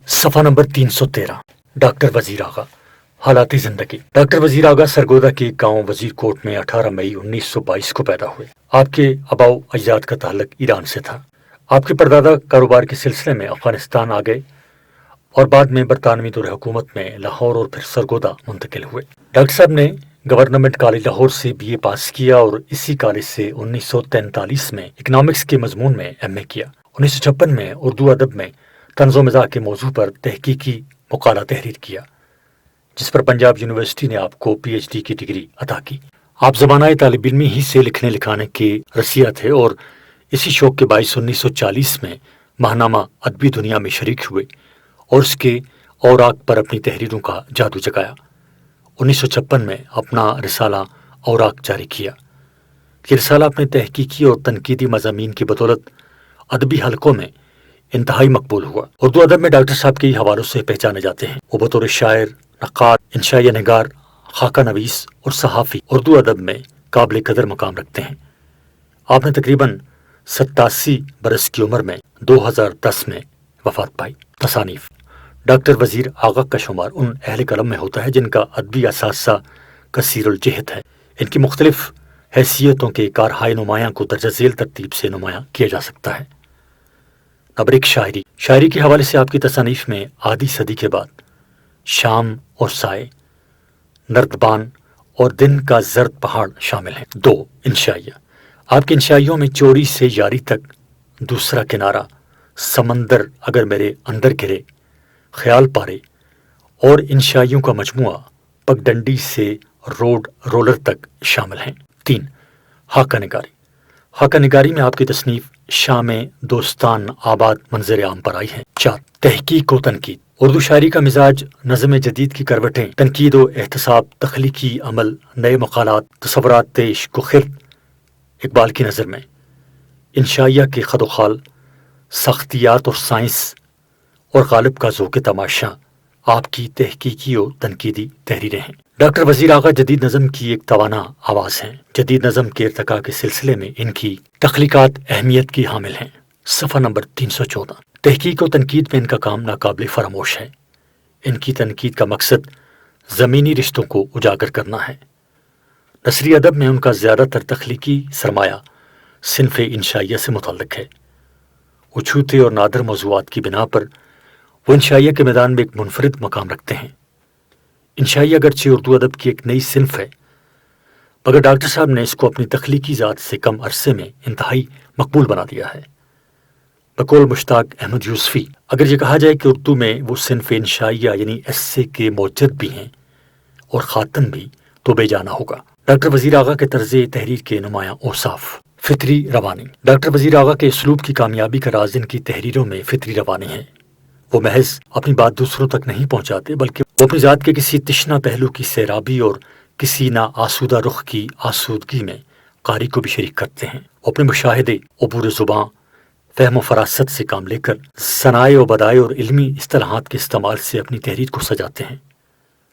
صفحہ number 313 doctor وزیر آغا حالاتی زندگی۔ ڈاکٹر وزیر آغا سرگودا کے گاؤں وزیر کوٹ میں 18 مئی 1922 کو پیدا ہوئے۔ آپ کے آباء و اجداد کا تعلق ایران سے تھا۔ آپ کے پردادا کاروبار کے سلسلے میں افغانستان آ گئے اور بعد میں برطانوی دور حکومت میں لاہور اور پھر سرگودا منتقل ہوئے۔ ڈاکٹر صاحب نے گورنمنٹ کالج لاہور سے BA پاس کیا اور اسی کالج سے 1943 میں اکنامکس کے مضمون میں MA کیا۔ 1956 میں اردو ادب میں طنز و مزاح کے موضوع پر تحقیقی مقالہ تحریر کیا، جس پر پنجاب یونیورسٹی نے آپ کو PhD کی ڈگری عطا کی۔ آپ زمانہ طالب علمی ہی سے لکھنے لکھانے کے رسیا تھے اور اسی شوق کے باعث 1940 میں ماہنامہ ادبی دنیا میں شریک ہوئے اور اس کے اوراق پر اپنی تحریروں کا جادو جگایا۔ 1956 میں اپنا رسالہ اوراق جاری کیا۔ یہ رسالہ اپنے تحقیقی اور تنقیدی مضامین کی بدولت ادبی حلقوں میں انتہائی مقبول ہوا۔ اردو ادب میں ڈاکٹر صاحب کئی حوالوں سے پہچانے جاتے ہیں۔ وہ بطور شاعر، نقاد، انشائیہ نگار، خاکہ نویس اور صحافی اردو ادب میں قابل قدر مقام رکھتے ہیں۔ آپ نے تقریباً 87 برس کی عمر میں 2010 میں وفات پائی۔ تصانیف: ڈاکٹر وزیر آغا کا شمار ان اہل قلم میں ہوتا ہے جن کا ادبی اثاثہ کثیر الجہت ہے۔ ان کی مختلف حیثیتوں کے کارہائے نمایاں کو درجہ ذیل ترتیب سے نمایاں کیا جا سکتا ہے۔ نمبر 1، شاعری کے حوالے سے آپ کی تصانیف میں آدھی صدی کے بعد شام اور سائے، نردبان اور دن کا زرد پہاڑ شامل ہیں۔ 2، انشائیہ۔ آپ کے انشائیوں میں چوری سے یاری تک، دوسرا کنارہ، سمندر اگر میرے اندر گرے، خیال پارے اور انشائیوں کا مجموعہ پگڈنڈی سے روڈ رولر تک شامل ہیں۔ 3، خاکہ نگاری۔ خاکہ نگاری میں آپ کی تصنیف شام دوستان آباد منظر عام پر آئی ہے۔ 4، تحقیق و تنقید۔ اردو شاعری کا مزاج نظم جدید کی کروٹیں، تنقید و احتساب، تخلیقی عمل، نئے مقالات، تصورات عشق و خرد۔ اقبال کی نظر میں انشائیہ کے خد و خال، سختیات اور سائنس اور غالب کا ذوق تماشا آپ کی تحقیقی و تنقیدی تحریریں ہیں۔ ڈاکٹر وزیر آغا جدید نظم کی ایک توانا آواز ہیں۔ جدید نظم کے ارتقاء کے سلسلے میں ان کی تخلیقات اہمیت کی حامل ہیں۔ صفحہ نمبر 314 تحقیق و تنقید میں ان کا کام ناقابل فراموش ہے۔ ان کی تنقید کا مقصد زمینی رشتوں کو اجاگر کرنا ہے۔ نثری ادب میں ان کا زیادہ تر تخلیقی سرمایہ صنف انشائیہ سے متعلق ہے۔ اچھوتے اور نادر موضوعات کی بنا پر وہ انشائیہ کے میدان میں ایک منفرد مقام رکھتے ہیں۔ انشائیہ اگرچہ اردو ادب کی ایک نئی صنف ہے، مگر ڈاکٹر صاحب نے اس کو اپنی تخلیقی ذات سے کم عرصے میں انتہائی مقبول بنا دیا ہے۔ بقول مشتاق احمد یوسفی، اگر یہ کہا جائے کہ اردو میں وہ صنف انشائیہ یعنی ایسے کے موجد بھی ہیں اور خاتم بھی، تو بے جانا ہوگا۔ ڈاکٹر وزیر آغا کے طرز تحریر کے نمایاں اوصاف۔ فطری روانی۔ ڈاکٹر وزیر آغا کے اسلوب کی کامیابی کا راز ان کی تحریروں میں فطری روانی ہے۔ وہ محض اپنی بات دوسروں تک نہیں پہنچاتے، بلکہ وہ اپنی ذات کے کسی تشنہ پہلو کی سیرابی اور کسی نا آسودہ رخ کی آسودگی میں قاری کو بھی شریک کرتے ہیں۔ وہ اپنے مشاہدے، عبور زباں، فہم و فراست سے کام لے کر صنائع و بدائع اور علمی اصطلاحات کے استعمال سے اپنی تحریر کو سجاتے ہیں،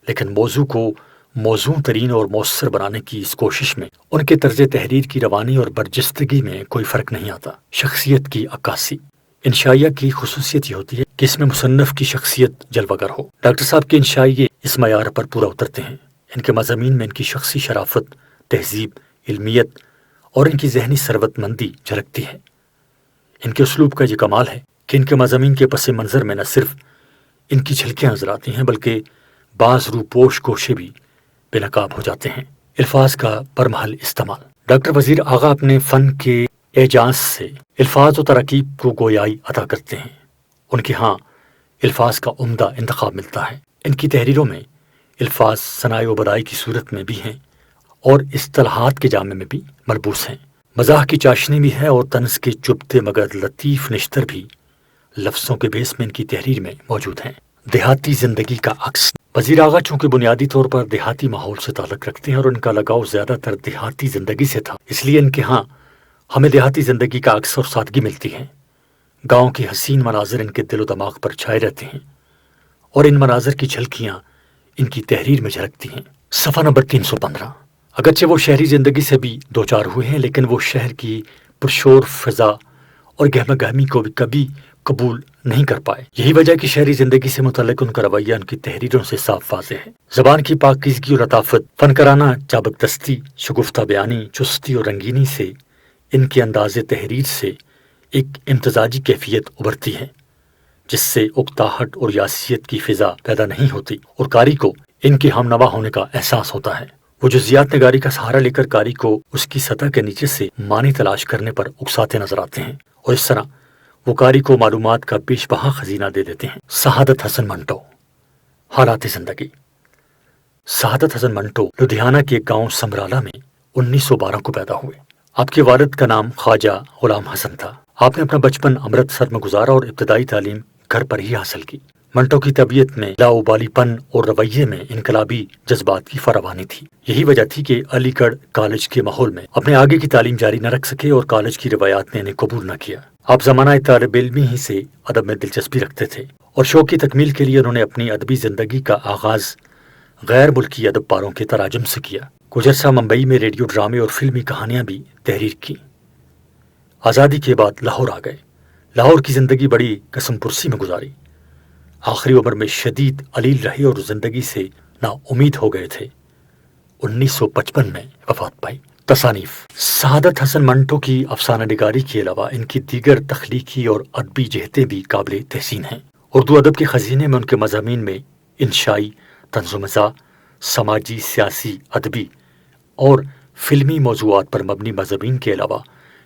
لیکن موضوع کو موزوں ترین اور مؤثر بنانے کی اس کوشش میں ان کے طرز تحریر کی روانی اور برجستگی میں کوئی فرق نہیں آتا۔ شخصیت کی عکاسی۔ انشائیہ کی خصوصیت یہ ہوتی ہے کہ اس میں مصنف کی شخصیت جلوہ گر ہو۔ ڈاکٹر صاحب کے انشائیے اس معیار پر پورا اترتے ہیں۔ ان کے مضامین میں ان کی شخصی شرافت، تہذیب، علمیت اور ان کی ذہنی ثروت مندی جھلکتی ہے۔ ان کے اسلوب کا یہ کمال ہے کہ ان کے مضامین کے پس منظر میں نہ صرف ان کی جھلکیاں نظر آتی ہیں، بلکہ بعض روپوش گوشے بھی بے نقاب ہو جاتے ہیں۔ الفاظ کا برمحل استعمال۔ ڈاکٹر وزیر آغا اپنے فن کے اعجاز سے الفاظ و تراکیب کو گویائی عطا کرتے ہیں۔ ان کے ہاں الفاظ کا عمدہ انتخاب ملتا ہے۔ ان کی تحریروں میں الفاظ صنائع و بدائع کی صورت میں بھی ہیں اور اصطلاحات کے جامے میں بھی ملبوس ہیں۔ مزاح کی چاشنی بھی ہے اور طنز کے چبھتے مگر لطیف نشتر بھی لفظوں کے بیس میں ان کی تحریر میں موجود ہیں۔ دیہاتی زندگی کا عکس۔ وزیر آغا چونکہ بنیادی طور پر دیہاتی ماحول سے تعلق رکھتے ہیں اور ان کا لگاؤ زیادہ تر دیہاتی زندگی سے تھا، اس لیے ان کے ہاں ہمیں دیہاتی زندگی کا عکس اور سادگی ملتی ہے۔ گاؤں کے حسین مناظر ان کے دل و دماغ پر چھائے رہتے ہیں اور ان مناظر کی جھلکیاں ان کی تحریر میں جھلکتی ہیں۔ صفحہ نمبر 315 اگرچہ وہ شہری زندگی سے بھی دوچار ہوئے ہیں، لیکن وہ شہر کی پرشور فضا اور گہمہ گہمی کو بھی کبھی قبول نہیں کر پائے۔ یہی وجہ کہ شہری زندگی سے متعلق ان کا رویہ ان کی تحریروں سے صاف واضح ہے۔ زبان کی پاکیزگی اور لطافت، فنکارانہ چابک دستی، شگفتہ بیانی، چستی اور رنگینی سے ان کے انداز تحریر سے ایک امتزاجی کیفیت ابھرتی ہے جس سے اکتاہٹ اور یاسیت کی فضا پیدا نہیں ہوتی اور قاری کو ان کے ہم نوا ہونے کا احساس ہوتا ہے۔ وہ جزیات نگاری کا سہارا لے کر قاری کو اس کی سطح کے نیچے سے معنی تلاش کرنے پر اکساتے نظر آتے ہیں اور اس طرح وہ قاری کو معلومات کا بیش بہا خزینہ دے دیتے ہیں۔ سعادت حسن منٹو، حالات زندگی۔ سعادت حسن منٹو لدھیانہ کے گاؤں سمرالہ میں 1912 کو پیدا ہوئے۔ آپ کے والد کا نام خواجہ غلام حسن تھا۔ آپ نے اپنا بچپن امرتسر میں گزارا اور ابتدائی تعلیم گھر پر ہی حاصل کی۔ منٹو کی طبیعت میں لاؤبالی پن اور رویے میں انقلابی جذبات کی فراوانی تھی۔ یہی وجہ تھی کہ علی گڑھ کالج کے ماحول میں اپنے آگے کی تعلیم جاری نہ رکھ سکے اور کالج کی روایات نے انہیں قبول نہ کیا۔ آپ زمانہ طالب علمی ہی سے ادب میں دلچسپی رکھتے تھے اور شوق کی تکمیل کے لیے انہوں نے اپنی ادبی زندگی کا آغاز غیر ملکی ادب پاروں کے تراجم سے کیا۔ کچھ عرصہ ممبئی میں ریڈیو ڈرامے اور فلمی کہانیاں بھی تحریر کی۔ آزادی کے بعد لاہور آ گئے۔ لاہور کی زندگی بڑی قسم پرسی میں گزاری۔ آخری عمر میں شدید علیل رہے اور زندگی سے نا امید ہو گئے تھے۔ 1955 میں وفات پائی۔ تصانیف۔ سعادت حسن منٹو کی افسانہ نگاری کے علاوہ ان کی دیگر تخلیقی اور ادبی جہتیں بھی قابل تحسین ہیں۔ اردو ادب کے خزینے میں ان کے مضامین میں انشائی، طنز و مزاح، سماجی، سیاسی، ادبی اور فلمی موضوعات پر مبنی مضامین کے علاوہ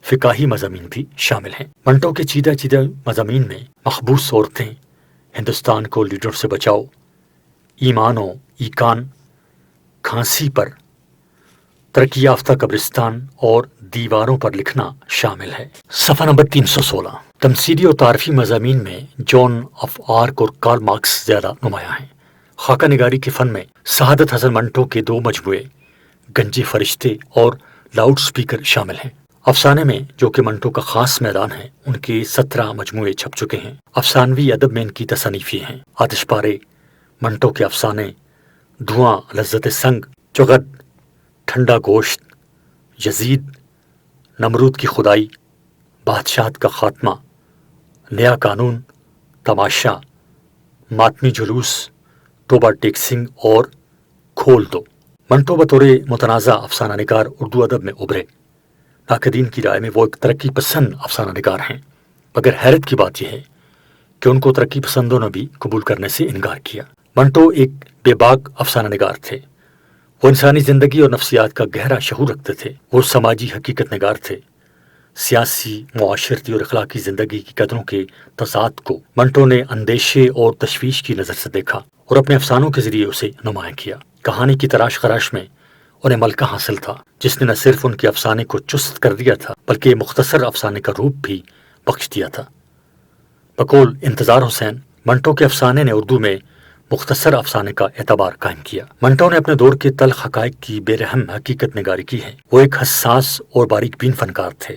فقاہی مضامین بھی شامل ہیں۔ منٹو کے چیدہ مضامین میں محبوس عورتیں، ہندوستان کو لیڈروں سے بچاؤ، ایمان و ایکان، کھانسی پر، ترقی یافتہ قبرستان اور دیواروں پر لکھنا شامل ہے۔ صفحہ نمبر 316۔ تمثیلی اور تعارفی مضامین میں جون آف آرک اور کارل مارکس زیادہ نمایاں ہیں۔ خاکہ نگاری کے فن میں سعادت حسن منٹو کے 2 مجموعے گنجے فرشتے اور لاؤڈ سپیکر شامل ہیں۔ افسانے میں، جو کہ منٹو کا خاص میدان ہے، ان کے 17 مجموعے چھپ چکے ہیں۔ افسانوی ادب میں ان کی تصانیف یہ ہیں: آتش پارے، منٹو کے افسانے، دھواں، لذت سنگ، چغد، ٹھنڈا گوشت، یزید، نمرود کی خدائی، بادشاہت کا خاتمہ، نیا قانون، تماشا، ماتمی جلوس، توبہ ٹیکسنگ اور کھول دو۔ منٹو بطور متنازع افسانہ نگار اردو ادب میں ابھرے۔ ناقدین کی رائے میں وہ ایک ترقی پسند افسانہ نگار ہیں، مگر حیرت کی بات یہ ہے کہ ان کو ترقی پسندوں نے بھی قبول کرنے سے انکار کیا۔ منٹو ایک بے باک افسانہ نگار تھے۔ وہ انسانی زندگی اور نفسیات کا گہرا شعور رکھتے تھے۔ وہ سماجی حقیقت نگار تھے۔ سیاسی، معاشرتی اور اخلاقی زندگی کی قدروں کے تضاد کو منٹو نے اندیشے اور تشویش کی نظر سے دیکھا اور اپنے افسانوں کے ذریعے اسے نمایاں کیا۔ کہانی کی تراش خراش میں انہیں ملکہ حاصل تھا، جس نے نہ صرف ان کے افسانے کو چست کر دیا تھا بلکہ مختصر افسانے کا روپ بھی بخش دیا تھا۔ بقول انتظار حسین، منٹو کے افسانے نے اردو میں مختصر افسانے کا اعتبار قائم کیا۔ منٹو نے اپنے دور کے تلخ حقائق کی بے رحم حقیقت نگاری کی ہے۔ وہ ایک حساس اور باریک بین فنکار تھے۔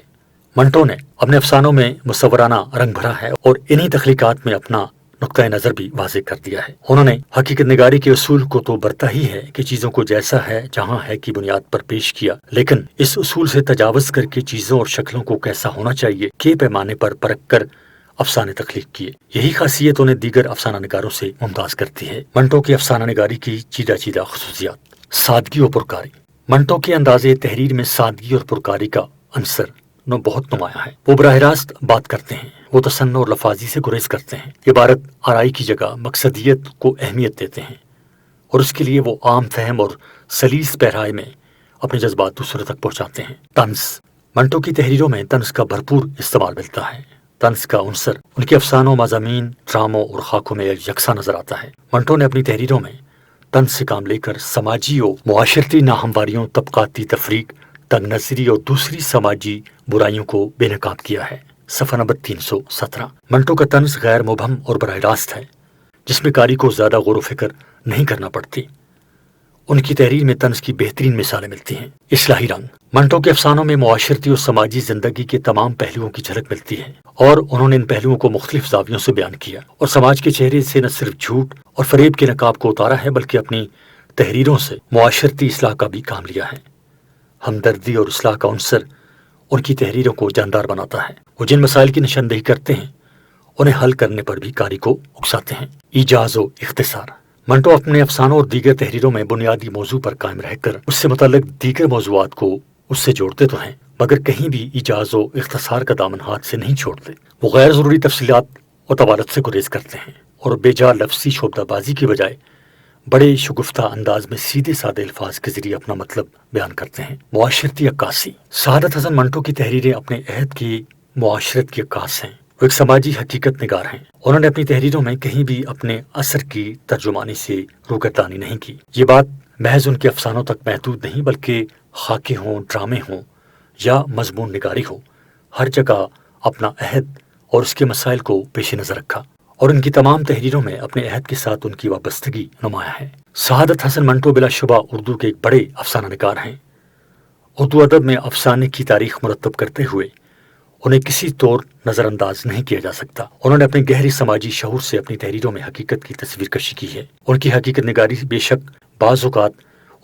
منٹو نے اپنے افسانوں میں مصورانہ رنگ بھرا ہے اور انہی تخلیقات میں اپنا نقطۂ نظر بھی واضح کر دیا ہے۔ انہوں نے حقیقت نگاری کے اصول کو تو برتا ہی ہے کہ چیزوں کو جیسا ہے جہاں ہے کی بنیاد پر پیش کیا، لیکن اس اصول سے تجاوز کر کے چیزوں اور شکلوں کو کیسا ہونا چاہیے کے پیمانے پر پرکھ کر افسانے تخلیق کیے۔ یہی خاصیت انہیں دیگر افسانہ نگاروں سے ممتاز کرتی ہے۔ منٹو کی افسانہ نگاری کی چیدہ چیدہ خصوصیات۔ سادگی اور پرکاری۔ منٹو کے انداز تحریر میں سادگی اور پرکاری کا عنصر بہت نمایاں ہے۔ وہ براہ راست بات کرتے ہیں، وہ تصنع اور لفاظی سے گریز کرتے ہیں، عبارت آرائی کی جگہ مقصدیت کو اہمیت دیتے ہیں اور اس کے لیے وہ عام فہم اور سلیس پیرائے میں اپنے جذبات دوسروں تک پہنچاتے ہیں۔ طنز۔ منٹو کی تحریروں میں طنز کا بھرپور استعمال ملتا ہے۔ طنز کا عنصر ان کے افسانوں، مضامین، ڈراموں اور خاکوں میں یکساں نظر آتا ہے۔ منٹو نے اپنی تحریروں میں طنز سے کام لے کر سماجی و معاشرتی ناہمواریوں، طبقاتی تفریق، تنگ نظری اور دوسری سماجی برائیوں کو بے نقاب کیا ہے۔ صفحہ نمبر 317۔ منٹو کا طنز غیر مبہم اور براہ راست ہے، جس میں قاری کو زیادہ غور و فکر نہیں کرنا پڑتی۔ ان کی تحریر میں طنز کی بہترین مثالیں ملتی ہیں۔ اصلاحی رنگ۔ منٹو کے افسانوں میں معاشرتی اور سماجی زندگی کے تمام پہلوؤں کی جھلک ملتی ہے اور انہوں نے ان پہلوؤں کو مختلف زاویوں سے بیان کیا اور سماج کے چہرے سے نہ صرف جھوٹ اور فریب کے نقاب کو اتارا ہے بلکہ اپنی تحریروں سے معاشرتی اصلاح کا بھی کام لیا ہے۔ ہمدردی اور اصلاح کا عنصر ان کی تحریروں کو جاندار بناتا ہے۔ وہ جن مسائل کی نشاندہی کرتے ہیں انہیں حل کرنے پر بھی قاری کو اکساتے ہیں۔ ایجاز و اختصار: منٹو اپنے افسانوں اور دیگر تحریروں میں بنیادی موضوع پر قائم رہ کر اس سے متعلق دیگر موضوعات کو اس سے جوڑتے تو ہیں، مگر کہیں بھی ایجاز و اختصار کا دامن ہاتھ سے نہیں چھوڑتے۔ وہ غیر ضروری تفصیلات اور طوالت سے گریز کرتے ہیں اور بے جا لفظی شعبدہ بازی کی بجائے بڑے شگفتہ انداز میں سیدھے سادے الفاظ کے ذریعے اپنا مطلب بیان کرتے ہیں۔ معاشرتی عکاسی: سعادت حسن منٹو کی تحریریں اپنے عہد کی معاشرت کی عکاس ہیں۔ وہ ایک سماجی حقیقت نگار ہیں۔ انہوں نے اپنی تحریروں میں کہیں بھی اپنے اثر کی ترجمانی سے روگردانی نہیں کی۔ یہ بات محض ان کے افسانوں تک محدود نہیں، بلکہ خاکے ہوں، ڈرامے ہوں یا مضمون نگاری ہو، ہر جگہ اپنا عہد اور اس کے مسائل کو پیش نظر رکھا، اور ان کی تمام تحریروں میں اپنے عہد کے ساتھ ان کی وابستگی نمایاں ہے۔ سعادت حسن منٹو بلا شبہ اردو کے ایک بڑے افسانہ نگار ہیں۔ اردو ادب میں افسانے کی تاریخ مرتب کرتے ہوئے انہیں کسی طور نظر انداز نہیں کیا جا سکتا۔ انہوں نے اپنے گہری سماجی شعور سے اپنی تحریروں میں حقیقت کی تصویر کشی کی ہے۔ ان کی حقیقت نگاری بے شک بعض اوقات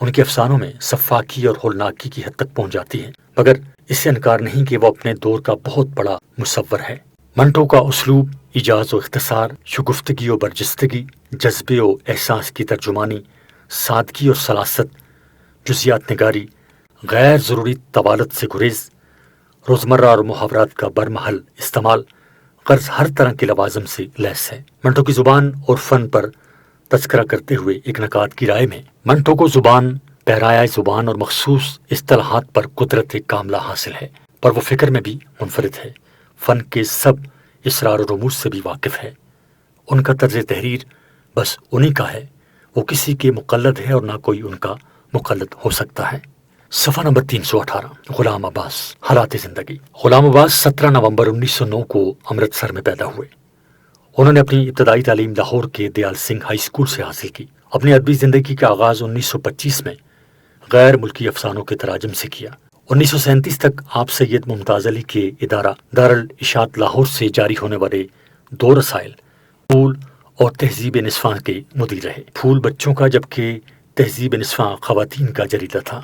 ان کے افسانوں میں سفاکی اور ہولناکی کی حد تک پہنچ جاتی ہے، مگر اس سے انکار نہیں کہ وہ اپنے دور کا بہت بڑا مصور ہے۔ منٹو کا اسلوب ایجاز و اختصار، شگفتگی و برجستگی، جذبے و احساس کی ترجمانی، سادگی اور سلاست، جزیات نگاری، غیر ضروری طوالت سے گریز، روزمرہ اور محاورات کا برمحل استعمال، غرض ہر طرح کے لوازم سے لیس ہے۔ منٹو کی زبان اور فن پر تذکرہ کرتے ہوئے ایک نقاد کی رائے میں، منٹو کو زبان، پیرایہ زبان اور مخصوص اصطلاحات پر قدرت کاملہ حاصل ہے، پر وہ فکر میں بھی منفرد ہے، فن کے سب اسرار و رموز سے بھی واقف ہے۔ ان کا طرز تحریر بس انہی کا ہے، وہ کسی کے مقلد ہے اور نہ کوئی ان کا مقلد ہو سکتا ہے۔ صفحہ نمبر 318۔ غلام عباس، حالات زندگی۔ غلام عباس 17 نومبر 1909 کو امرتسر میں پیدا ہوئے۔ انہوں نے اپنی ابتدائی تعلیم لاہور کے دیال سنگھ ہائی اسکول سے حاصل کی۔ اپنی ادبی زندگی کا آغاز 1925 میں غیر ملکی افسانوں کے تراجم سے کیا۔ 1937 تک آپ سید ممتاز علی کے ادارہ دارالاشاعت لاہور سے جاری ہونے والے 2 رسائل، پھول اور تہذیب نسواں کے مدیر رہے۔ پھول بچوں کا جبکہ تہذیب نسواں خواتین کا جریدہ تھا،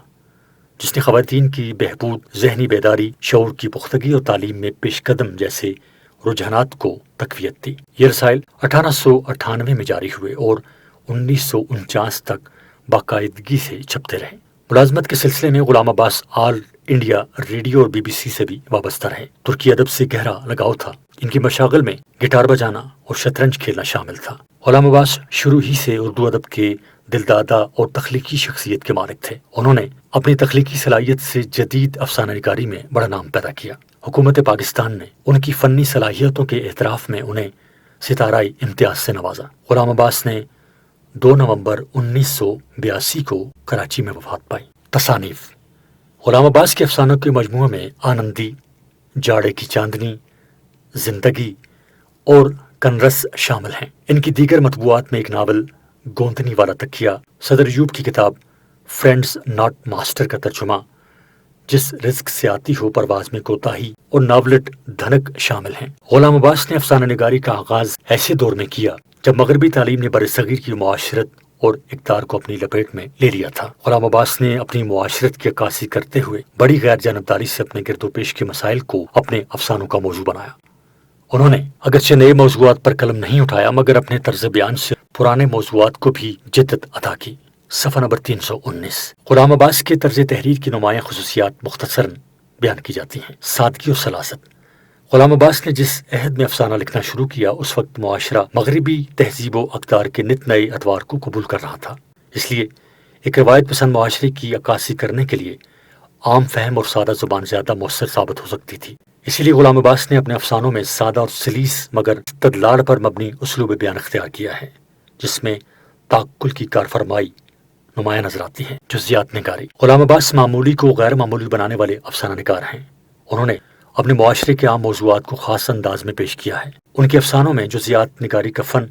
جس نے خواتین کی بہبود، ذہنی بیداری، شعور کی پختگی اور تعلیم میں پیش قدم جیسے رجحانات کو تقویت دی۔ یہ رسائل 1898 میں جاری ہوئے اور 1949 تک باقاعدگی سے چھپتے رہے۔ ملازمت کے سلسلے میں غلام عباس آل انڈیا ریڈیو اور BBC سے بھی وابستہ رہے۔ ترکی ادب سے گہرا لگاؤ تھا۔ ان کی مشاغل میں گٹار بجانا اور شطرنج کھیلنا شامل تھا۔ غلام عباس شروع ہی سے اردو ادب کے دلدادہ اور تخلیقی شخصیت کے مالک تھے۔ انہوں نے اپنی تخلیقی صلاحیت سے جدید افسانہ نگاری میں بڑا نام پیدا کیا۔ حکومت پاکستان نے ان کی فنی صلاحیتوں کے اعتراف میں انہیں ستارہ امتیاز سے نوازا۔ غلام عباس نے 2 نومبر 1982 کو کراچی میں وفات پائی۔ تصانیف: غلام عباس کے افسانوں کے مجموعے میں آنندی، جاڑے کی چاندنی، زندگی اور کنرس شامل ہیں۔ ان کی دیگر مطبوعات میں ایک ناول گوندنی والا تکیہ، صدر ایوب کی کتاب فرینڈز ناٹ ماسٹر کا ترجمہ جس رزق سے آتی ہو پرواز میں کوتاہی اور ناولٹ دھنک شامل ہیں۔ غلام عباس نے افسانہ نگاری کا آغاز ایسے دور میں کیا جب مغربی تعلیم نے برصغیر کی معاشرت اور اقدار کو اپنی لپیٹ میں لے لیا تھا۔ غلام عباس نے اپنی معاشرت کی عکاسی کرتے ہوئے بڑی غیر جانبداری سے اپنے گرد و پیش کے مسائل کو اپنے افسانوں کا موضوع بنایا۔ انہوں نے اگرچہ نئے موضوعات پر قلم نہیں اٹھایا، مگر اپنے طرز بیان سے پرانے موضوعات کو بھی جدت عطا کی۔ صفحہ نمبر 319۔ غلام عباس کے طرز تحریر کی نمایاں خصوصیات مختصراً بیان کی جاتی ہیں۔ سادگی اور سلاست: غلام عباس نے جس عہد میں افسانہ لکھنا شروع کیا، اس وقت معاشرہ مغربی تہذیب و اقدار کے نت نئے ادوار کو قبول کر رہا تھا۔ اس لیے ایک روایت پسند معاشرے کی عکاسی کرنے کے لیے عام فہم اور سادہ زبان زیادہ مؤثر ثابت ہو سکتی تھی۔ اسی لیے غلام عباس نے اپنے افسانوں میں سادہ اور سلیس مگر استدلال پر مبنی اسلوب بیان اختیار کیا ہے، جس میں تعقل کی کارفرمائی نمایاں نظر آتی ہے۔ جزیات نگاری: غلام عباس معمولی کو غیر معمولی بنانے والے افسانہ نگار ہیں۔ انہوں نے اپنے معاشرے کے عام موضوعات کو خاص انداز میں پیش کیا ہے۔ ان کے افسانوں میں جزیات نگاری کا فن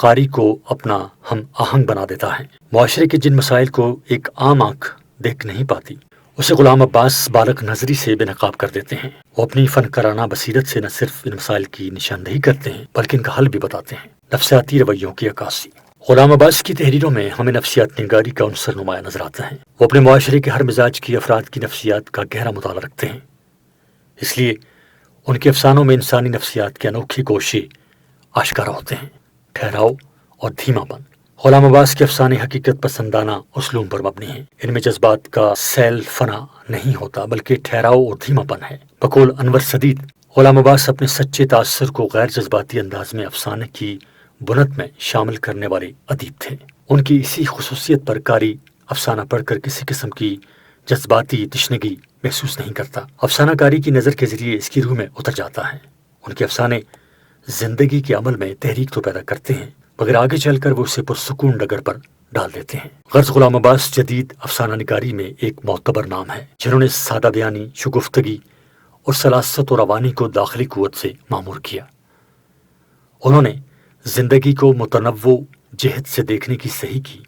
قاری کو اپنا ہم آہنگ بنا دیتا ہے۔ معاشرے کے جن مسائل کو ایک عام آنکھ دیکھ نہیں پاتی، اسے غلام عباس بالغ نظری سے بے نقاب کر دیتے ہیں۔ وہ اپنی فنکارانہ بصیرت سے نہ صرف ان مسائل کی نشاندہی کرتے ہیں بلکہ ان کا حل بھی بتاتے ہیں۔ نفسیاتی رویوں کی عکاسی: غلام عباس کی تحریروں میں ہمیں نفسیات نگاری کا عنصر نمایاں نظر آتا ہے۔ وہ اپنے معاشرے کے ہر مزاج کی افراد کی نفسیات کا گہرا مطالعہ رکھتے ہیں، اس لیے ان کے افسانوں میں انسانی نفسیات کے انوکھے گوشے آشکارا ہوتے ہیں: ٹھہراؤ اور دھیما پن۔ غلام عباس کے افسانے حقیقت پسندانہ اسلوب پر مبنی ہیں۔ ان میں جذبات کا سیل فنا نہیں ہوتا بلکہ ٹھہراؤ اور دھیما پن ہے۔ بقول انور سدید، غلام عباس اپنے سچے تاثر کو غیر جذباتی انداز میں افسانے کی بنت میں شامل کرنے والے ادیب تھے۔ ان کی اسی خصوصیت پر قاری افسانہ پڑھ کر کسی قسم کی جذباتی تشنگی محسوس نہیں کرتا۔ افسانہ کاری کی نظر کے ذریعے اس کی روح میں اتر جاتا ہے۔ ان کے افسانے زندگی کے عمل میں تحریک تو پیدا کرتے ہیں مگر آگے چل کر وہ اسے پرسکون ڈگر پر ڈال دیتے ہیں۔ غرض غلام عباس جدید افسانہ نگاری میں ایک معتبر نام ہے جنہوں نے سادہ بیانی، شگفتگی اور سلاست و روانی کو داخلی قوت سے معمور کیا۔ انہوں نے زندگی کو متنوع جہت سے دیکھنے کی صحیح کی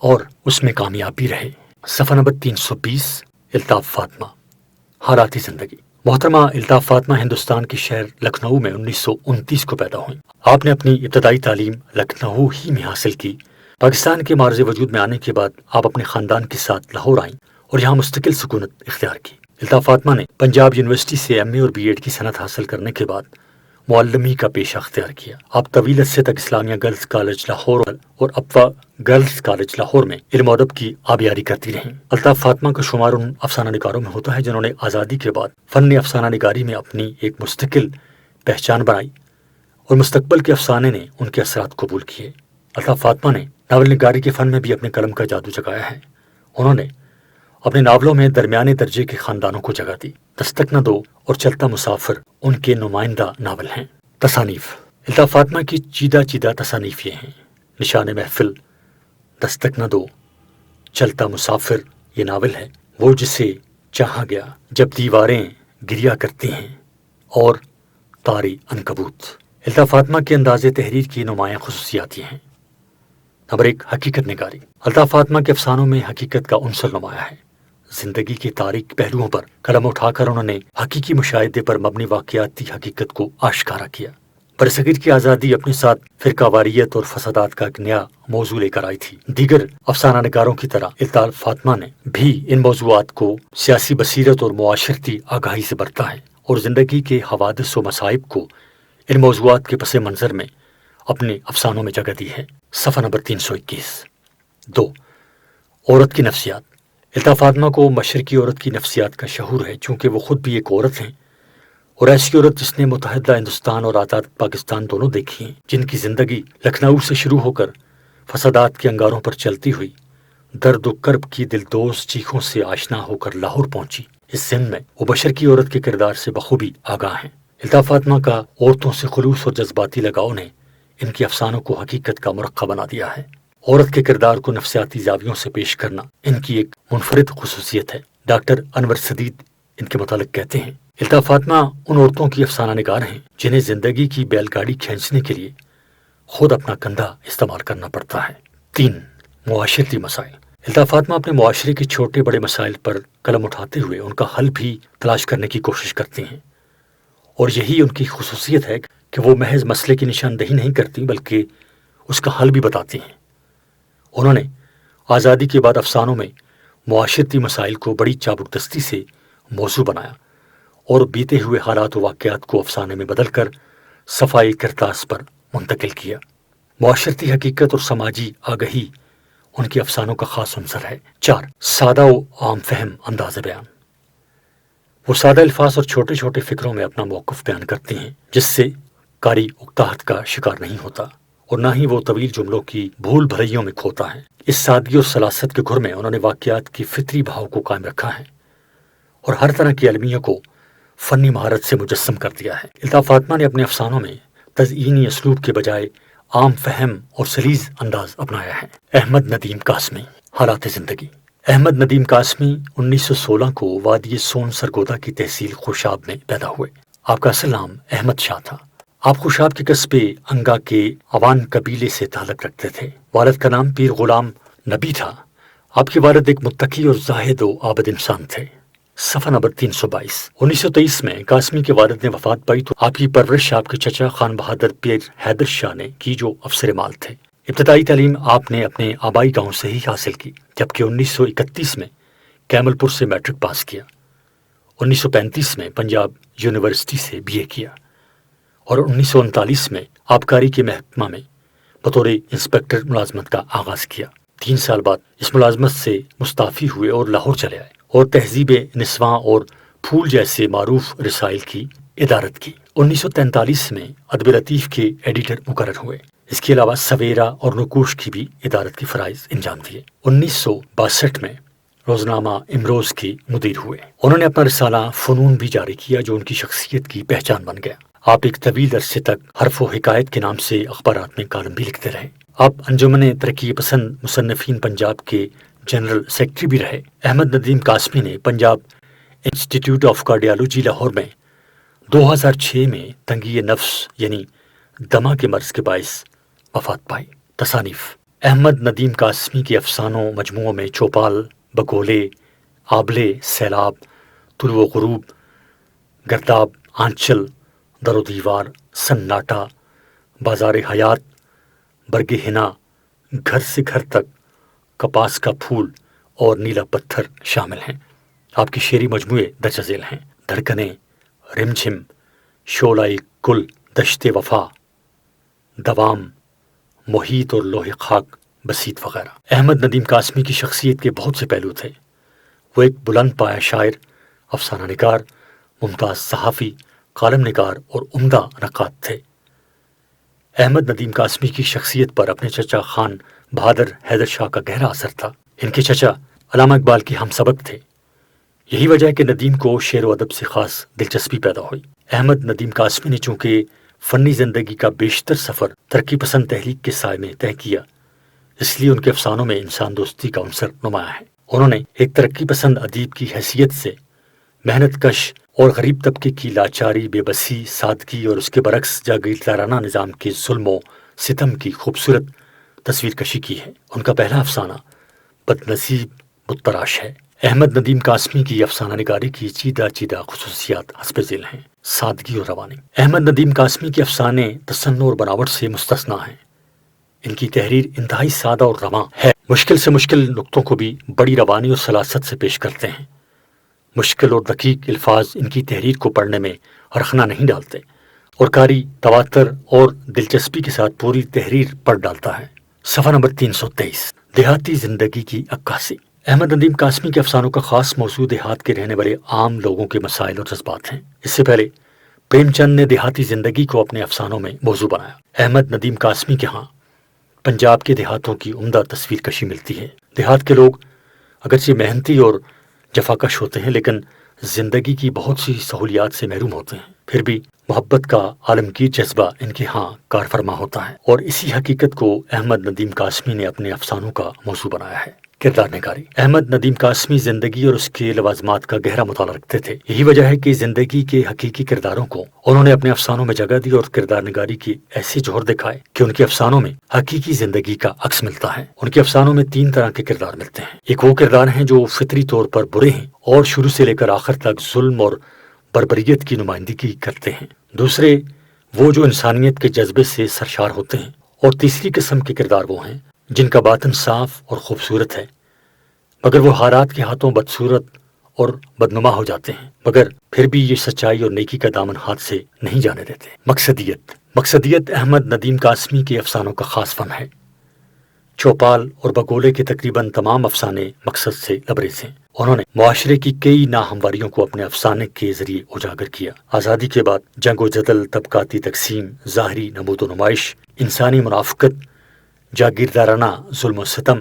اور اس میں کامیاب بھی رہے۔ صفحہ نمبر 320، الطاف فاطمہ، حالات زندگی۔ محترمہ الطاف فاطمہ ہندوستان کے شہر لکھنؤ میں 1929 کو پیدا ہوئیں۔ آپ نے اپنی ابتدائی تعلیم لکھنؤ ہی میں حاصل کی۔ پاکستان کے معرض وجود میں آنے کے بعد آپ اپنے خاندان کے ساتھ لاہور آئیں اور یہاں مستقل سکونت اختیار کی۔ الطاف فاطمہ نے پنجاب یونیورسٹی سے ایم اے اور بی ایڈ کی صنعت حاصل کرنے کے بعد معلمی کا پیشہ اختیار کیا۔ آپ طویل عرصے تک اسلامیہ گرلز کالج لاہور اور اپوا گرلز کالج لاہور میں علم و ادب کی آبیاری کرتی رہیں۔ الطاف فاطمہ کا شمار ان افسانہ نگاروں میں ہوتا ہے جنہوں نے آزادی کے بعد فن افسانہ نگاری میں اپنی ایک مستقل پہچان بنائی اور مستقبل کے افسانے نے ان کے اثرات قبول کیے۔ الطاف فاطمہ نے ناول نگاری کے فن میں بھی اپنے قلم کا جادو جگایا ہے۔ انہوں نے اپنے ناولوں میں درمیانے درجے کے خاندانوں کو جگہ دی۔ دستک نہ دو اور چلتا مسافر ان کے نمائندہ ناول ہیں۔ تصانیف۔ الطاف فاطمہ کی چیدہ چیدہ تصانیف یہ ہیں: نشان محفل، دستک نہ دو، چلتا مسافر یہ ناول ہے، وہ جسے چاہا گیا، جب دیواریں گریا کرتی ہیں، اور تاری عنکبوت۔ الطاف فاطمہ کے انداز تحریر کی نمایاں خصوصیات یہ ہیں۔ نمبر 1، حقیقت نگاری۔ الطاف فاطمہ کے افسانوں میں حقیقت کا عنصر نمایاں ہے۔ زندگی کے تاریک پہلوؤں پر قلم اٹھا کر انہوں نے حقیقی مشاہدے پر مبنی واقعاتی حقیقت کو آشکارا کیا۔ برصغیر کی آزادی اپنے ساتھ فرقہ واریت اور فسادات کا ایک نیا موضوع لے کر آئی تھی۔ دیگر افسانہ نگاروں کی طرح الطاف فاطمہ نے بھی ان موضوعات کو سیاسی بصیرت اور معاشرتی آگاہی سے برتا ہے اور زندگی کے حوادث و مصائب کو ان موضوعات کے پس منظر میں اپنے افسانوں میں جگہ دی ہے۔ صفحہ نمبر 321۔ 2، عورت کی نفسیات۔ الطاف فاطمہ کو مشرقی عورت کی نفسیات کا شعور ہے چونکہ وہ خود بھی ایک عورت ہیں، اور ایسی عورت جس نے متحدہ ہندوستان اور آزاد پاکستان دونوں دیکھی ہیں، جن کی زندگی لکھنؤ سے شروع ہو کر فسادات کے انگاروں پر چلتی ہوئی درد و کرب کی دلدوز چیخوں سے آشنا ہو کر لاہور پہنچی۔ اس سن میں وہ بشر کی عورت کے کردار سے بخوبی آگاہ ہیں۔ الطاف فاطمہ کا عورتوں سے خلوص اور جذباتی لگاؤ نے ان کے افسانوں کو حقیقت کا مرقع بنا دیا ہے۔ عورت کے کردار کو نفسیاتی زاویوں سے پیش کرنا ان کی ایک منفرد خصوصیت ہے۔ ڈاکٹر انور سدید ان کے متعلق کہتے ہیں: الطاف فاطمہ ان عورتوں کی افسانہ نگار ہیں جنہیں زندگی کی بیل گاڑی کھینچنے کے لیے خود اپنا کندھا استعمال کرنا پڑتا ہے۔ 3، معاشرتی مسائل۔ الطاف فاطمہ اپنے معاشرے کے چھوٹے بڑے مسائل پر قلم اٹھاتے ہوئے ان کا حل بھی تلاش کرنے کی کوشش کرتی ہیں، اور یہی ان کی خصوصیت ہے کہ وہ محض مسئلے کی نشاندہی نہیں کرتی بلکہ اس کا حل بھی بتاتی ہیں۔ انہوں نے آزادی کے بعد افسانوں میں معاشرتی مسائل کو بڑی چابک دستی سے موضوع بنایا اور بیتے ہوئے حالات و واقعات کو افسانے میں بدل کر صفحۂ کرتاس پر منتقل کیا۔ معاشرتی حقیقت اور سماجی آگہی ان کے افسانوں کا خاص عنصر ہے۔ 4، سادہ و عام فہم انداز بیان۔ وہ سادہ الفاظ اور چھوٹے چھوٹے فکروں میں اپنا موقف بیان کرتے ہیں جس سے قاری اکتاہٹ کا شکار نہیں ہوتا اور نہ ہی وہ طویل جملوں کی بھول بھلائیوں میں کھوتا ہے۔ اس سادگی اور سلاست کے گھر میں انہوں نے واقعات کی فطری بہاؤ کو قائم رکھا ہے اور ہر طرح کی المیہ کو فنی مہارت سے مجسم کر دیا ہے۔ الطاف فاطمہ نے اپنے افسانوں میں تزئینی اسلوب کے بجائے عام فہم اور سلیس انداز اپنایا ہے۔ احمد ندیم قاسمی، حالات زندگی۔ احمد ندیم قاسمی 1916 کو وادی سون سرگودا کی تحصیل خوشاب میں پیدا ہوئے۔ آپ کا اصل نام احمد شاہ تھا۔ آپ خوشاب کے قصبے انگا کے عوان قبیلے سے تعلق رکھتے تھے۔ والد کا نام پیر غلام نبی تھا۔ آپ کے والد ایک متقی اور زاہد و عابد انسان تھے۔ صفحہ نمبر 322۔ 1923 میں قاسمی کے والد نے وفات پائی تو آپ کی پرورش آپ کے چچا خان بہادر پیر حیدر شاہ نے کی جو افسر مال تھے۔ ابتدائی تعلیم آپ نے اپنے آبائی گاؤں سے ہی حاصل کی، جبکہ 1931 میں کیمل پور سے میٹرک پاس کیا۔ 1935 میں پنجاب یونیورسٹی سے بی اے کیا اور 1939 میں آبکاری کے محکمہ میں بطور انسپکٹر ملازمت کا آغاز کیا۔ 3 سال بعد اس ملازمت سے مستعفی ہوئے اور لاہور چلے آئے اور تہذیب نسواں اور پھول جیسے معروف رسائل کی ادارت کی۔ 1943 میں ادب لطیف کے ایڈیٹر مقرر ہوئے۔ اس کے علاوہ سویرا اور نقوش کی بھی ادارت کے فرائض انجام دیے۔ 1962 میں روزنامہ امروز کے مدیر ہوئے۔ انہوں نے اپنا رسالہ فنون بھی جاری کیا جو ان کی شخصیت کی پہچان بن گیا۔ آپ ایک طویل عرصے تک حرف و حکایت کے نام سے اخبارات میں کالم بھی لکھتے رہے۔ آپ انجمن ترقی پسند مصنفین پنجاب کے جنرل سیکرٹری بھی رہے۔ احمد ندیم قاسمی نے Punjab institute of cardiology Lahore میں 2006 میں تنگی نفس یعنی دمہ کے مرض کے باعث وفات پائی۔ تصانیف: احمد ندیم قاسمی کے افسانوں مجموعوں میں چوپال، بگولے، آبلے، سیلاب، طلوع و غروب، گرداب، آنچل، در و دیوار، سناٹا، بازار حیات، برگ ہنا، گھر سے گھر تک، کپاس کا پھول اور نیلا پتھر شامل ہیں۔ آپ کے شعری مجموعے درج ذیل ہیں: دھڑکنیں، رمجھم، شعلۂ گل، دشت وفا، دوام، محیط اور لوح خاک، بسیط وغیرہ۔ احمد ندیم قاسمی کی شخصیت کے بہت سے پہلو تھے۔ وہ ایک بلند پایہ شاعر، افسانہ نگار، ممتاز صحافی، کالم نگار اور عمدہ نقاد تھے۔ احمد ندیم قاسمی کی شخصیت پر اپنے چچا خان بہادر حیدر شاہ کا گہرا اثر تھا۔ ان کے چچا علامہ اقبال کے ہم سبق تھے۔ یہی وجہ ہے کہ ندیم کو شعر و ادب سے خاص دلچسپی پیدا ہوئی۔ احمد ندیم قاسمی نے چونکہ فنی زندگی کا بیشتر سفر ترقی پسند تحریک کے سائے میں طے کیا، اس لیے ان کے افسانوں میں انسان دوستی کا عنصر نمایاں ہے۔ انہوں نے ایک ترقی پسند ادیب کی حیثیت سے محنت کش اور غریب طبقے کی لاچاری، بے بسی، سادگی اور اس کے برعکس جاگیردارانہ نظام کے ظلم و ستم کی خوبصورت تصویر کشی کی ہے۔ ان کا پہلا افسانہ بد نصیب بت تراش ہے۔ احمد ندیم قاسمی کی افسانہ نگاری کی چیدہ چیدہ خصوصیات حسب ذیل ہیں: سادگی اور روانی۔ احمد ندیم قاسمی کے افسانے تصنع اور بناوٹ سے مستثنیٰ ہیں۔ ان کی تحریر انتہائی سادہ اور رواں ہے، مشکل سے مشکل نقطوں کو بھی بڑی روانی اور سلاست سے پیش کرتے ہیں۔ مشکل اور دقیق الفاظ ان کی تحریر کو پڑھنے میں رخنہ نہیں ڈالتے اور قاری تواتر اور دلچسپی کے ساتھ پوری تحریر پڑھ ڈالتا ہے۔ صفحہ نمبر 323، دیہاتی زندگی کی عکاسی۔ احمد ندیم قاسمی کے افسانوں کا خاص موضوع دیہات کے رہنے والے عام لوگوں کے مسائل اور جذبات ہیں۔ اس سے پہلے پریم چند نے دیہاتی زندگی کو اپنے افسانوں میں موضوع بنایا۔ احمد ندیم قاسمی کے ہاں پنجاب کے دیہاتوں کی عمدہ تصویر کشی ملتی ہے۔ دیہات کے لوگ اگرچہ محنتی اور جفاکش ہوتے ہیں لیکن زندگی کی بہت سی سہولیات سے محروم ہوتے ہیں، پھر بھی محبت کا عالمگیر جذبہ ان کے ہاں کار فرما ہوتا ہے، اور اسی حقیقت کو احمد ندیم قاسمی نے اپنے افسانوں کا موضوع بنایا ہے۔ کردار نگاری۔ احمد ندیم قاسمی زندگی اور اس کے لوازمات کا گہرا مطالعہ رکھتے تھے۔ یہی وجہ ہے کہ زندگی کے حقیقی کرداروں کو انہوں نے اپنے افسانوں میں جگہ دی اور کردار نگاری کی ایسی جوہر دکھائے کہ ان کے افسانوں میں حقیقی زندگی کا عکس ملتا ہے۔ ان کے افسانوں میں 3 طرح کے کردار ملتے ہیں۔ ایک وہ کردار ہیں جو فطری طور پر برے ہیں اور شروع سے لے کر آخر تک ظلم اور بربریت کی نمائندگی کرتے ہیں۔ دوسرے وہ جو انسانیت کے جذبے سے سرشار ہوتے ہیں، اور تیسری قسم کے کردار وہ ہیں جن کا باطن صاف اور خوبصورت ہے مگر وہ حالات کے ہاتھوں بدصورت اور بدنما ہو جاتے ہیں، مگر پھر بھی یہ سچائی اور نیکی کا دامن ہاتھ سے نہیں جانے دیتے۔ مقصدیت احمد ندیم قاسمی کے افسانوں کا خاص فن ہے۔ چوپال اور بگولے کے تقریباً تمام افسانے مقصد سے لبریز ہیں۔ انہوں نے معاشرے کی کئی ناہمواریوں کو اپنے افسانے کے ذریعے اجاگر کیا۔ آزادی کے بعد جنگ و جدل، طبقاتی تقسیم، ظاہری نمود و نمائش، انسانی منافقت، جاگیردارانہ ظلم و ستم،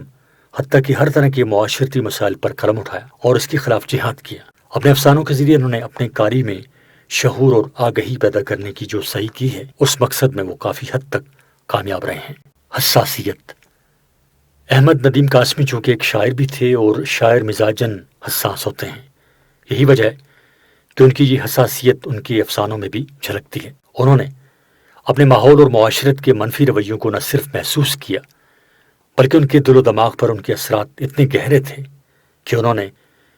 حتیٰ کہ ہر طرح کے معاشرتی مسائل پر قلم اٹھایا اور اس کے خلاف جہاد کیا۔ اپنے افسانوں کے ذریعے انہوں نے اپنے کاری میں شعور اور آگہی پیدا کرنے کی جو صحیح کی ہے، اس مقصد میں وہ کافی حد تک کامیاب رہے ہیں۔ حساسیت۔ احمد ندیم قاسمی چونکہ ایک شاعر بھی تھے اور شاعر مزاجاً حساس ہوتے ہیں، یہی وجہ ہے کہ ان کی یہ حساسیت ان کے افسانوں میں بھی جھلکتی ہے۔ انہوں نے اپنے ماحول اور معاشرت کے منفی رویوں کو نہ صرف محسوس کیا بلکہ ان کے دل و دماغ پر ان کے اثرات اتنے گہرے تھے کہ انہوں نے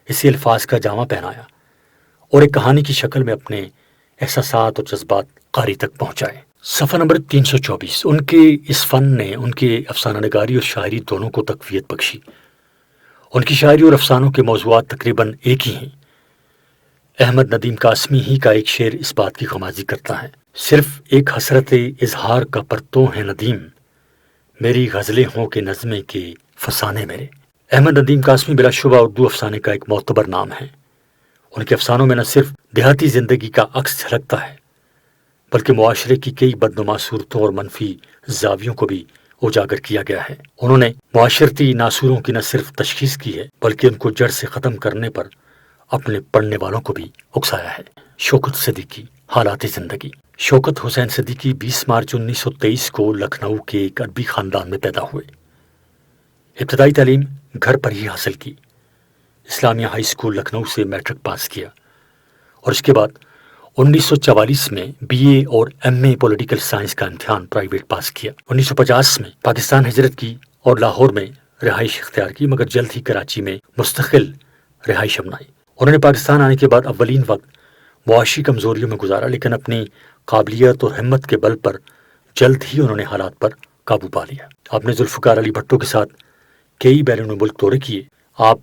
اسی الفاظ کا جامہ پہنایا اور ایک کہانی کی شکل میں اپنے احساسات اور جذبات قاری تک پہنچائے۔ صفحہ نمبر 324، ان کے اس فن نے ان کے افسانہ نگاری اور شاعری دونوں کو تقویت بخشی۔ ان کی شاعری اور افسانوں کے موضوعات تقریباً ایک ہی ہیں۔ احمد ندیم قاسمی ہی کا ایک شعر اس بات کی خمازی کرتا ہے صرف ایک حسرت اظہار کا پرتوں ہے ندیم، میری غزلیں ہوں کہ نظمیں کے فسانے میرے۔ احمد ندیم قاسمی بلا شبہ اردو افسانے کا ایک معتبر نام ہے۔ ان کے افسانوں میں نہ صرف دیہاتی زندگی کا عکس جھلکتا ہے بلکہ معاشرے کی کئی بدنما صورتوں اور منفی زاویوں کو بھی اجاگر کیا گیا ہے۔ انہوں نے معاشرتی ناصوروں کی نہ صرف تشخیص کی ہے بلکہ ان کو جڑ سے ختم کرنے پر اپنے پڑھنے والوں کو بھی اکسایا ہے۔ شوکت صدیقی، حالات زندگی۔ شوکت حسین صدیقی 20 مارچ 1923 کو لکھنؤ کے ایک ادبی خاندان میں پیدا ہوئے۔ ابتدائی تعلیم گھر پر ہی حاصل کی۔ اسلامیہ ہائی اسکول لکھنؤ سے میٹرک پاس کیا اور اس کے بعد 1944 میں بی اے اور ایم اے پولیٹیکل سائنس کا امتحان پرائیویٹ پاس کیا۔ 1950 میں پاکستان ہجرت کی اور لاہور میں رہائش اختیار کی، مگر جلد ہی کراچی میں مستقل رہائش اپنائی۔ انہوں نے پاکستان آنے کے بعد اولین وقت معاشی کمزوریوں میں گزارا، لیکن اپنی قابلیت اور ہمت کے بل پر جلد ہی انہوں نے حالات پر قابو پا لیا۔ آپ نے ذوالفقار علی بھٹو کے ساتھ کئی بیرون ملک دورے کیے۔ آپ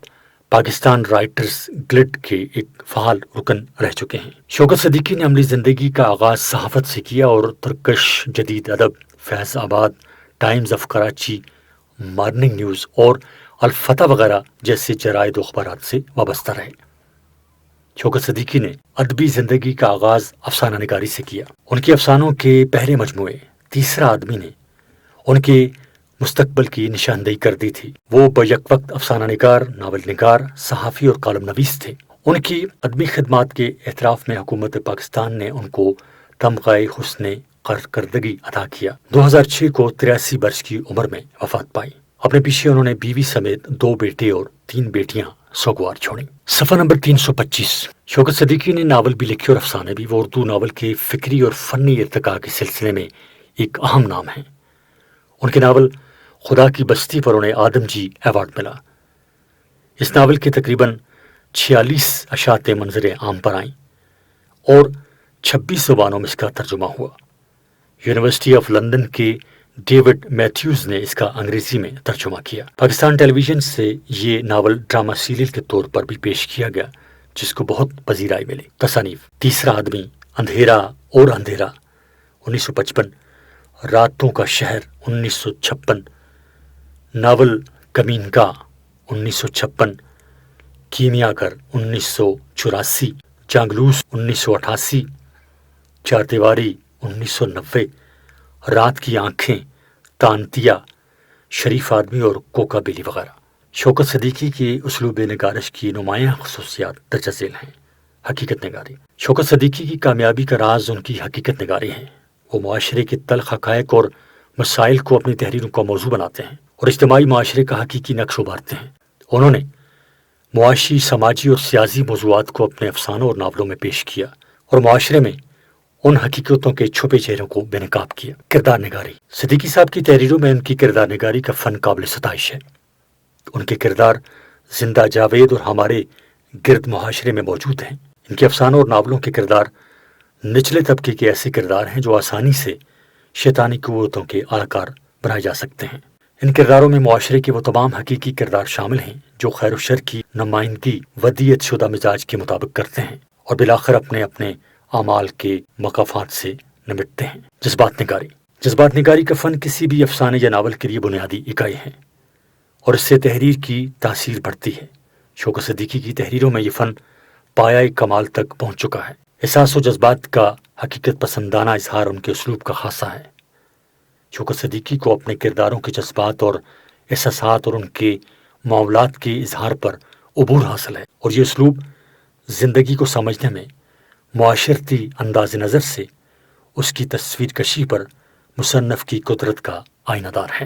پاکستان رائٹرز گلڈ کے ایک فعال رکن رہ چکے ہیں۔ شوکت صدیقی نے عملی زندگی کا آغاز صحافت سے کیا اور ترکش جدید ادب، فیض آباد، Times of Karachi, morning news اور الفتح وغیرہ جیسے جرائد و اخبارات سے وابستہ رہے۔ شوکت صدیقی نے ادبی زندگی کا آغاز افسانہ نگاری سے کیا۔ ان کے افسانوں کے پہلے مجموعے تیسرا آدمی نے ان کے مستقبل کی نشاندہی کر دی تھی۔ وہ بیک وقت افسانہ نگار، ناول نگار، صحافی اور کالم نویس تھے۔ ان کی ادبی خدمات کے اعتراف میں حکومت پاکستان نے ان کو تمغہ حسن کارکردگی عطا کیا۔ 2006 کو 83 برس کی عمر میں وفات پائی۔ اپنے پیچھے انہوں نے بیوی سمیت 2 بیٹے اور 3 بیٹیاں سوگوار چھوڑیں۔ صفحہ نمبر 325۔ شوکت صدیقی نے ناول بھی لکھے اور افسانے بھی۔ وہ اردو ناول کے فکری اور فنی ارتقاء کے سلسلے میں ایک اہم نام ہیں۔ ان کے ناول خدا کی بستی پر انہیں آدم جی ایوارڈ ملا۔ اس ناول کے تقریباً 46 اشاعتیں منظر عام پر آئیں اور 26 زبانوں میں اس کا ترجمہ ہوا۔ یونیورسٹی آف لندن کے ڈیوڈ میتھیوز نے اس کا انگریزی میں ترجمہ کیا۔ پاکستان ٹیلی ویژن سے یہ ناول ڈرامہ سیریل کے طور پر بھی پیش کیا گیا جس کو بہت پذیرائی ملی۔ تصانیف: تیسرا آدمی، اندھیرا اور اندھیرا 1955، راتوں کا شہر 1956، ناول کمین کا 1956، کیمیا گر 1984، چانگلوس 1988، چار دیواری 1990، رات کی آنکھیں، تانتیا، شریف آدمی اور کوکا بیلی وغیرہ۔ شوکت صدیقی کی اسلوب نگارش کی نمایاں خصوصیات درج ذیل ہیں۔ حقیقت نگاری: شوکت صدیقی کی کامیابی کا راز ان کی حقیقت نگاری ہے۔ وہ معاشرے کے تلخ حقائق اور مسائل کو اپنی تحریروں کا موضوع بناتے ہیں اور اجتماعی معاشرے کا حقیقی نقش ابھارتے ہیں۔ انہوں نے معاشی، سماجی اور سیاسی موضوعات کو اپنے افسانوں اور ناولوں میں پیش کیا اور معاشرے میں ان حقیقتوں کے چھپے چہروں کو بے نقاب کیا۔ کردار نگاری: صدیقی صاحب کی تحریروں میں ان کی کردار نگاری کا فن قابل ستائش ہے۔ ان کے کردار زندہ جاوید اور ہمارے گرد معاشرے میں موجود ہیں۔ ان کے افسانوں اور ناولوں کے کردار نچلے طبقے کے ایسے کردار ہیں جو آسانی سے شیطانی قوتوں کے اہلکار بنائے جا سکتے ہیں۔ ان کرداروں میں معاشرے کے وہ تمام حقیقی کردار شامل ہیں جو خیر و شر کی نمائندگی ودیعت شدہ مزاج کے مطابق کرتے ہیں اور بالآخر اپنے اپنے اعمال کے مقافات سے نمٹتے ہیں۔ جذبات نگاری: جذبات نگاری کا فن کسی بھی افسانے یا ناول کے لیے بنیادی اکائی ہے اور اس سے تحریر کی تاثیر بڑھتی ہے۔ شوکت صدیقی کی تحریروں میں یہ فن پایۂ کمال تک پہنچ چکا ہے۔ احساس و جذبات کا حقیقت پسندانہ اظہار ان کے اسلوب کا خاصہ ہے۔ شوکت صدیقی کو اپنے کرداروں کے جذبات اور احساسات اور ان کے معاملات کے اظہار پر عبور حاصل ہے اور یہ اسلوب زندگی کو سمجھنے میں معاشرتی انداز نظر سے اس کی تصویر کشی پر مصنف کی قدرت کا آئینہ دار ہے۔